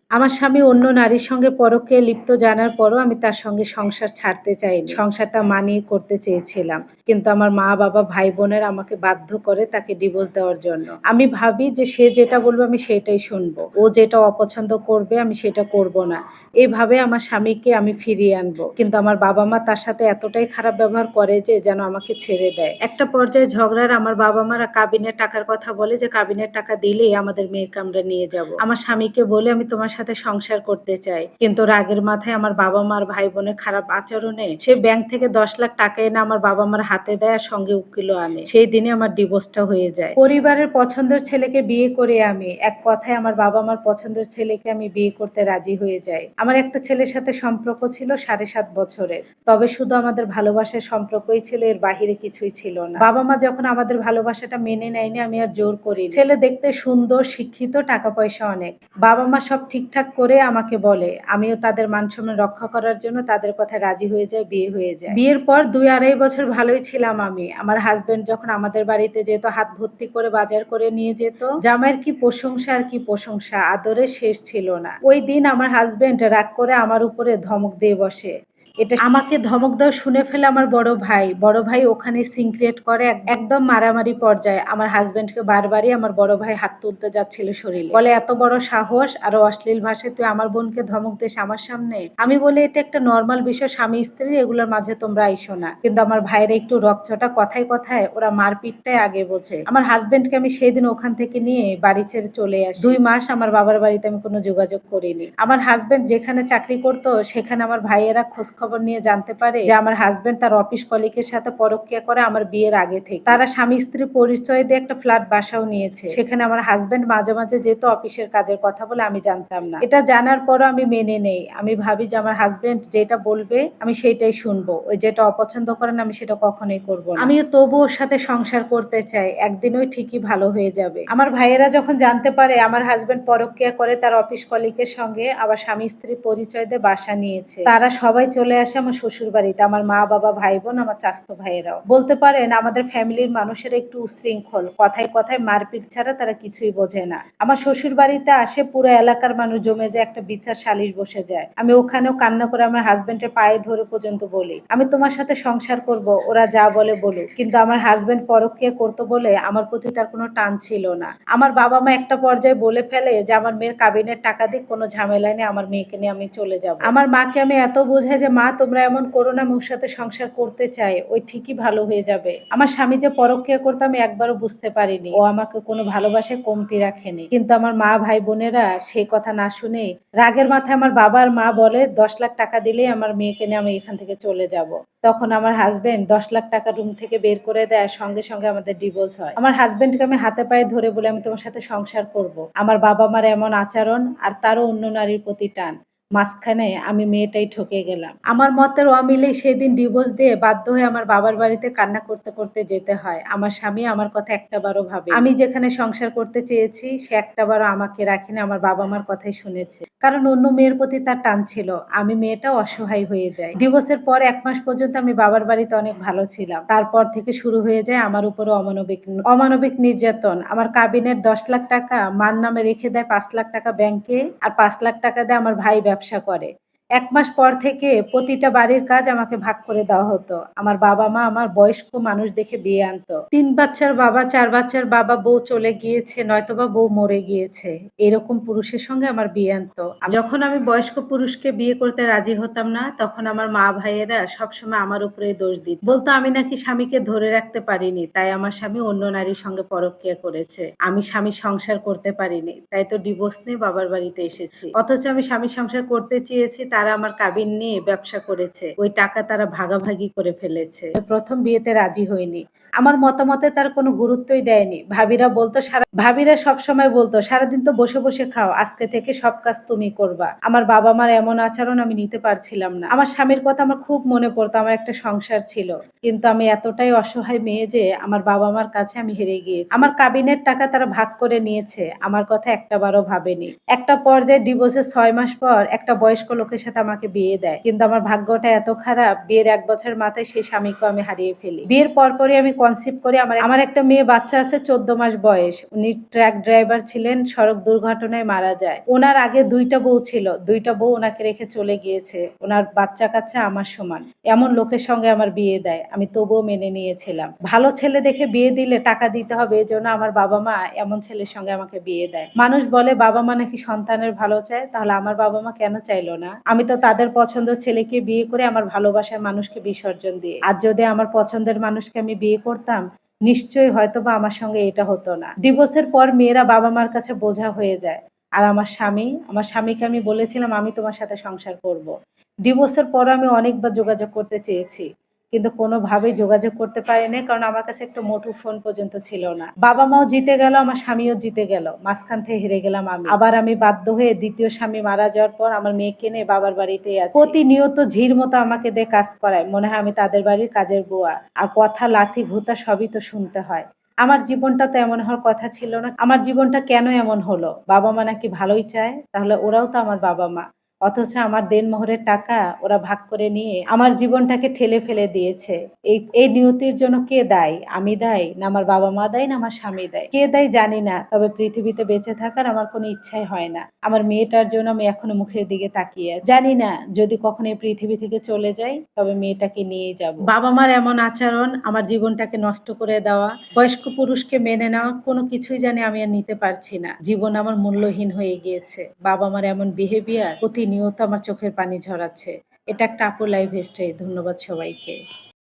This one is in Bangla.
আমার স্বামী অন্য নারীর সঙ্গে পরকীয়ায় লিপ্ত জানার পরও আমি তার সঙ্গে সংসার ছাড়তে চাইনি। সংসারটা মানিয়ে করতে চেয়েছিলাম। কিন্তু আমার মা-বাবা, ভাই-বোনেরা আমাকে বাধ্য করে তাকে ডিভোর্স দেওয়ার জন্য। আমি ভাবি যে সে যেটা বলবে আমি সেটাই শুনবো। ও যেটা অপছন্দ করবে আমি সেটা করব না। এভাবে আমার স্বামীকে আমি ফিরিয়ে আনবো। কিন্তু আমার বাবা-মা তার সাথে এতটাই খারাপ ব্যবহার করে যে যেন আমাকে ছেড়ে দেয়। একটা পর্যায়ে ঝগড়ার আমার বাবা-মারা কাবিনের টাকার কথা বলে যে কাবিনের টাকা দিলেই আমাদের মেয়েকে আমরা নিয়ে যাব। আমার স্বামীকে বলে আমি তোমার সাথে সংসার করতে চাই। কিন্তু রাগের মাথায় আমার বাবা-মার ভাই-বোনের খারাপ আচরণে সে ব্যাংক থেকে ১০ লাখ টাকা এনে আমার বাবা-মার হাতে দেয় আর সঙ্গে উকিলও আনে। সেই দিনে আমার ডিভোর্সটা হয়ে যায়। পরিবারের পছন্দের ছেলেকে বিয়ে করে আমি এক কথায় আমার বাবা-মার পছন্দের ছেলেকে আমি বিয়ে করতে রাজি হয়ে যাই। আমার একটা ছেলের সাথে সম্পর্ক ছিল ৭.৫ বছরের। তবে শুধু আমাদের ভালোবাসার সম্পর্কই ছিল, এর বাহিরে কিছুই ছিল না। বাবা-মা যখন আমাদের ভালোবাসাটা মেনে নেয়নি আমি আর জোর করিনি। ছেলে দেখতে সুন্দর, শিক্ষিত, টাকা পয়সা অনেক। বাবা-মা সব ঠিকঠাক করে আমাকে বলে। আমিও তাদের মান-সম্মান রক্ষা করার জন্য তাদের কথায় রাজি হয়ে যাই, বিয়ে হয়ে যায়। বিয়ের পর ২-২.৫ বছর ভালোই ছিলাম আমি। আমার হাসব্যান্ড যখন আমাদের বাড়িতে যেত হাত ভর্তি করে বাজার করে নিয়ে যেত। জামাইয়ের কি প্রশংসা আর কি প্রশংসা, আদরের শেষ ছিল না। ওই দিন আমার হাসব্যান্ড রাগ করে আমার উপরে ধমক দিয়ে বসে। এটা আমাকে ধমক দেওয়া শুনে ফেলে আমার বড় ভাই। বড় ভাই ওখানে সিন ক্রিয়েট করে একদম মারামারি পর্যায়ে। আমার হাসব্যান্ডকে বারবারই আমার বড় ভাই হাত তুলতে যাচ্ছিল শরীরে। বলে, "এত বড় সাহস!" আরো অশ্লীল ভাষায়, "তুই আমার বোনকে ধমক দিস আমার সামনে?" আমি বলি, "এটা একটা নরমাল বিষয়, স্বামী স্ত্রী, এগুলোর মাঝে তোমরা আইসো না।" কিন্তু আমার ভাইয়েরা একটু রকচটা, কথায় কথায় ওরা মারপিটটাই আগে বোঝে। আমার হাসব্যান্ডকে আমি সেদিন ওখান থেকে নিয়ে বাড়ি ছেড়ে চলে আসি। ২ মাস আমার বাবার বাড়িতে আমি কোনো যোগাযোগ করিনি। আমার হাসব্যান্ড যেখানে চাকরি করতো সেখানে আমার ভাইয়েরা খোঁজ খবর নিয়ে জানতে পারে যে আমার হাসব্যান্ড তার অফিস কলিগের সাথে পরকীয়া করে আমার বিয়ের আগে থেকে। তারা স্বামী স্ত্রী পরিচয় দিয়ে একটা ফ্ল্যাট বাসাও নিয়েছে। সেখানে আমার হাসব্যান্ড মাঝে মাঝে যেত অফিসের কাজের কথা বলে, আমি জানতাম না। এটা জানার পরও আমি মেনে নেই। আমি ভাবি যে আমার হাসব্যান্ড যেটা বলবে আমি সেইটাই শুনবো। ওই যেটা অপছন্দ করেন আমি সেটা কখনোই করব না। আমিও তবু ওর সাথে সংসার করতে চাই। একদিন ওই ঠিকই ভালো হয়ে যাবে। আমার ভাইয়েরা যখন জানতে পারে আমার হাসব্যান্ড পরকীয়া করে তার অফিস কলিগের সঙ্গে, আবার স্বামী স্ত্রী পরিচয় দিয়ে বাসা নিয়েছে, তারা সবাই চলে আসে আমার শ্বশুর বাড়িতে। আমার মা, বাবা, ভাই বোন, আমার চাচাতো ভাইয়েরাও। বলতে পারেন আমাদের ফ্যামিলির মানুষেরা একটু উচ্ছৃঙ্খল। কথায় কথায় মারপিট ছাড়া তারা কিছুই বোঝে না। আমার শ্বশুর বাড়িতে আসে পুরো এলাকার মানুষ জমে যায়, একটা বিচার সালিশ বসে যায়। আমি ওখানেও কান্না করে আমার হাসব্যান্ডের পায়ে ধরে পর্যন্ত বলি, "আমি তোমার সাথে সংসার করব, ওরা যা বলে বলুক।" কিন্তু আমার হাসব্যান্ড পরকীয়া করতো বলে আমার প্রতি তার কোনো টান ছিল না। আমার বাবা মা একটা পর্যায়ে বলে ফেলে যে আমার মেয়ের কাবিনের টাকা দিয়ে কোনো ঝামেলা নেই, আমার মেয়েকে নিয়ে আমি চলে যাব। আমার মাকে আমি এত বোঝাই যে, "মা তোমরা এমন করো না, আমি ওর সাথে সংসার করতে চাই, ওই ঠিকই ভালো হয়ে যাবে।" আমার স্বামী যে পরকীয়া করতো আমি একবারও বুঝতে পারিনি। ও আমাকে কোনো ভালোবাসায় কমতি রাখেনি। কিন্তু আমার মা, ভাই বোনেরা সেই কথা না শুনেই রাগের মাথায় আমার বাবা আর মা বলে ১০ লাখ টাকা দিলেই আমার মেয়েকে নিয়ে আমি এখান থেকে চলে যাব। তখন আমার হাসব্যান্ড ১০ লাখ টাকা রুম থেকে বের করে দেয়, সঙ্গে সঙ্গে আমাদের ডিভোর্স হয়। আমার হাসব্যান্ডকে আমি হাতে পায়ে ধরে বলি, "আমি তোমার সাথে সংসার করব।" আমার বাবা মার এমন আচরণ আর তারও অন্য নারীর প্রতি টান, মাঝখানে আমি মেয়েটাই ঠকে গেলাম। আমার মতের অমিলেই সেদিন ডিভোর্স দিয়ে বাধ্য হয়ে আমার বাবার বাড়িতে কান্না করতে করতে যেতে হয়। আমার স্বামী আমার কথা একটাবারও ভাবেনি। আমি যেখানে সংসার করতে চেয়েছি সে একটাবারও আমাকে রাখেনি, আমার বাবা মার কথাই শুনেছে। কারণ অন্য মেয়ের প্রতি তার টান ছিল। আমি মেয়েটাও অসহায় হয়ে যাই। ডিভোর্সের পর ১ মাস পর্যন্ত আমি বাবার বাড়িতে অনেক ভালো ছিলাম। তারপর থেকে শুরু হয়ে যায় আমার উপরে অমানবিক নির্যাতন। আমার কাবিনের ১০ লাখ টাকা মার নামে রেখে দেয়, ৫ লাখ টাকা ব্যাংকে, আর ৫ লাখ টাকা দিয়ে আমার ভাই ব্যবসা করে। ১ মাস পর থেকে প্রতিটা বাড়ির কাজ আমাকে ভাগ করে দেওয়া হতো। আমার বাবা মা আমার বয়স্ক মানুষ দেখে বিয়ে আনতো। ৩ বাচ্চার বাবা, ৪ বাচ্চার বাবা, বউ চলে গিয়েছে নয়তোবা বউ মরে গিয়েছে, এরকম পুরুষের সঙ্গে আমার বিয়ে আনতো। যখন আমি বয়স্ক পুরুষকে বিয়ে করতে রাজি হতাম না তখন আমার মা ভাইয়েরা সবসময় আমার উপরেই দোষ দিত। বলতো আমি নাকি স্বামীকে ধরে রাখতে পারিনি, তাই আমার স্বামী অন্য নারীর সঙ্গে পরকীয়া করেছে। আমি স্বামীর সংসার করতে পারিনি, তাই তো ডিভোর্স নিয়ে বাবার বাড়িতে এসেছি। অথচ আমি স্বামীর সংসার করতে চেয়েছি, তারা আমার কাবিন নিয়ে ব্যবসা করেছে। ওই টাকা তারা ভাগাভাগি করে ফেলেছে। প্রথম বিয়েতে রাজি হইনি। আমার মতামতে তার কোনো গুরুত্বই দেয়নি। ভাবিরা সবসময় বলতো, "সারাদিন তো বসে বসে খাও, আজকে থেকে সব কাজ তুমি করবা।" আমার বাবা মার এমন আচরণ আমি নিতে পারছিলাম না। আমার স্বামীর কথা আমার খুব মনে পড়তো, আমার একটা সংসার ছিল। কিন্তু আমি এতটাই অসহায় মেয়ে যে আমার বাবা মার কাছে আমি হেরে গিয়েছি। আমার কাবিনের টাকা তারা ভাগ করে নিয়েছে, আমার কথা একটাবারও ভাবেনি। একটা পর্যায়ে ডিভোর্সের ৬ মাস পর একটা বয়স্ক লোকের সাথে আমাকে বিয়ে দেয়। কিন্তু আমার ভাগ্যটা এত খারাপ, বিয়ের ১ বছর মাথায় সেই স্বামীকেও আমি হারিয়ে ফেলি। বিয়ের পরপরই আমি কনসিভ করি। আমার একটা মেয়ে বাচ্চা আছে 14 মাস বয়স। উনি ট্রাক ড্রাইভার ছিলেন, সড়ক দুর্ঘটনায় মারা যায়। উনার আগে ২ টা বউ ছিল। ২ টা বউ উনাকে রেখে চলে গিয়েছে। উনার বাচ্চা-কাচ্চা আমার সমান। এমন লোকের সঙ্গে আমার বিয়ে দেয়। আমি তবুও মেনে নিয়েছিলাম। ভালো ছেলে দেখে বিয়ে দিলে টাকা দিতে হবে, এজন্য আমার বাবা-মা এমন ছেলের সঙ্গে আমাকে বিয়ে দেয়। মানুষ বলে বাবা-মা নাকি সন্তানের ভালো চায়, তাহলে আমার বাবা-মা কেন চাইলো না? আমি তো তাদের পছন্দের ছেলেকে বিয়ে করে আমার ভালোবাসার মানুষকে বিসর্জন দিয়ে। আর যদি আমার পছন্দের মানুষকে আমি বিয়ে করতাম, নিশ্চয়ই হয়তোবা আমার সঙ্গে এটা হতো না। ডিভোর্সের পর মেয়েরা বাবা-মার কাছে বোঝা হয়ে যায়। আর আমার স্বামীকে আমি বলেছিলাম আমি তোমার সাথে সংসার করব। ডিভোর্সের পরও আমি অনেকবার যোগাযোগ করতে চেয়েছি। কিন্তু কোনোভাবেই যোগাযোগ করতে পারি নাই, কারণ আমার কাছে একটা মুঠো ফোন পর্যন্ত ছিল না। বাবা-মাও জিতে গেল, আমার স্বামীও জিতে গেল। মাঝখান থেকে হেরে গেলাম আমি। আবার আমি বাধ্য হয়ে ২য় স্বামী মারা যাওয়ার পর আমার মেয়েকে নিয়ে বাবার বাড়িতেই আছি। প্রতিনিয়ত ঝির মতো আমাকে দিয়ে কাজ করায়। মনে হয় আমি তাদের বাড়ির কাজের বুয়া। আর কথা, লাথি, ঘুতা সবই তো শুনতে হয়। আমার জীবনটা তো এমন হওয়ার কথা ছিল না। আমার জীবনটা কেন এমন হলো? বাবা-মা নাকি ভালোই চায়? তাহলে ওরাও তো আমার বাবা-মা। অথচ আমার দেনমোহরের টাকা ওরা ভাগ করে নিয়ে আমার জীবনটাকে ঠেলে ফেলে দিয়েছে। এই নিয়তির জন্য কে দায়ী? আমি দায়ী? না আমার বাবা-মা দায়ী? না আমার স্বামী দায়ী? কে দায়ী জানি না। তবে পৃথিবীতে বেঁচে থাকার আমার কোনো ইচ্ছাই হয় না। আমার মেয়েটার জন্য আমি এখনো মুখের দিকে তাকিয়ে আছি। জানি না যদি কখনো এই পৃথিবী থেকে চলে যাই, তবে মেয়েটাকে নিয়েই যাব। বাবা-মার এমন আচরণ, আমার জীবনটাকে নষ্ট করে দেওয়া, বয়স্ক পুরুষকে মেনে নেওয়া, কোনো কিছুই জানি আমি আর নিতে পারছি না। জীবন আমার মূল্যহীন হয়ে গিয়েছে। বাবা-মার এমন বিহেভিয়ার প্রতিনিয়ত আমার চোখের পানি ঝরাচ্ছে। এটা একটা আপুর লাইফ স্টাইল। ধন্যবাদ সবাইকে।